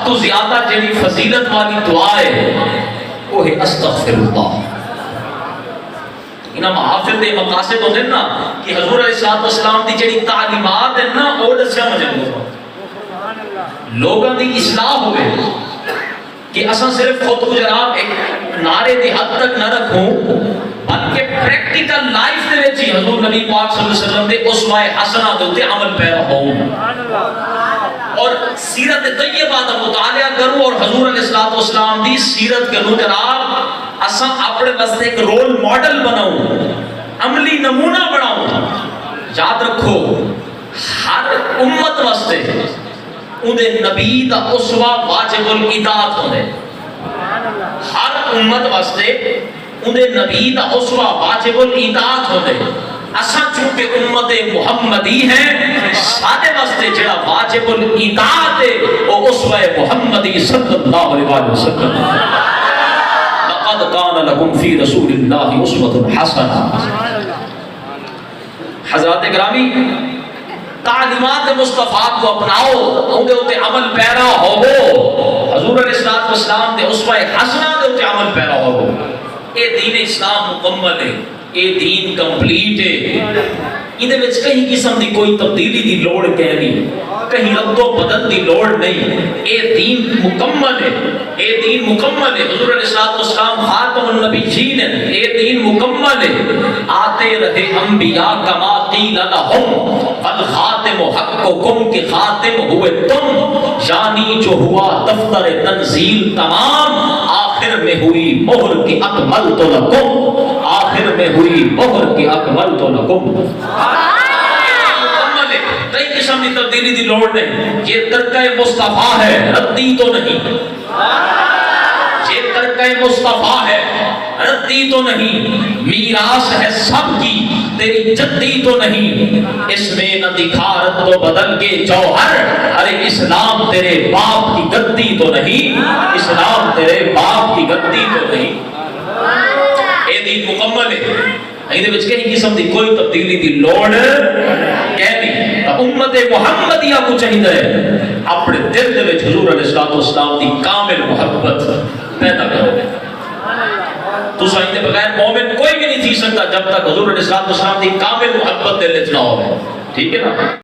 سب تو زیادہ جڑی فضیلت والی دعا ہے وہ ہے استغفر اللہ. انہاں محافظ دے مقاصد ہوندے نا کہ حضور علیہ السلام دی جڑی تعلیمات ہیں نا وہ دسیا مجھے لوگاں دی اصلاح ہوئے کہ اساں صرف خود کو جناب ایک نعرے دی حد تک نہ رکھوں بلکہ پریکٹیکل لائف دے وچ حضور نبی پاک صلی اللہ علیہ وسلم دے اسوہ حسنہ دے تے عمل پیرا ہوں اور سیرت طیبہ دا مطالعہ کروں اور حضور علیہ السلام دی سیرت کروں جناب اساں اپنے واسطے ایک رول ماڈل بناؤں عملی نمونہ بناؤں. یاد رکھو ہر امت واسطے اندے نبی دا اسوہ واجب الاطاعت ہوندے. ہر امت واسطے اندے نبی دا اسوہ واجب الاطاعت ہوندے. اساں چونکہ امت محمدی ہیں سارے واسطے جڑا واجب الاطاعت ہے وہ اسوہ محمدی صلی اللہ علیہ وسلم. لقد کان لکم فی رسول اللہ اسوۃ حسنہ. حضرات گرامی تعلیمات مصطفیٰ کو اپناؤ ان دے عمل پیرا ہوو. حضور علیہ السلام دے اسوہ حسنہ دے عمل پیرا ہوو. اے دین اسلام مکمل ہے, اے دین کمپلیٹ ہے. اندے وچ کہیں قسم دی کوئی تبدیلی دی لوڑ کہنی کہیں رد و بدل دی لوڑ نہیں. اے دین مکمل ہے, اے دین مکمل ہے. حضور علیہ السلام خاتم النبیین ہیں. اے دین مکمل ہے. آتے رہے انبیاء کما قیل لہم والخاتم حقکم کے خاتم ہوئے تم, یعنی جو ہوا دفتر تنزیل تمام آخر میں ہوئی مہر کی اکملت لکم, آخر میں ہوئی مہر کی اکملت لکم. کئی قسم کی تبدیلی دی لوڑ نہیں. یہ ترکہ مصطفیٰ ہے, ردی تو نہیں. یہ ترکہ مصطفیٰ ہے, ردی تو نہیں. میراث ہے سب کی, تیری جدی تو نہیں. اس میں نہ دکھا رد و بدل کے جوہر, ارے اسلام تیرے باپ کی گدی تو نہیں. اسلام تیرے باپ کی گدی تو نہیں. اے دین مکمل ہے. ایدے وچ کہیں قسم دی کوئی تبدیلی دی لوڑ کہنی. امت محمدیہ کو چاہیے اپنے دل دے وچ حضور علیہ السلام دی کامل محبت پیدا کرو. تو سائیں دے بغیر مومن کوئی بھی نہیں تھی سکتا جب تک حضور علیہ السلام دی کامل محبت دل وچ نہ ہو. ٹھیک ہے نا.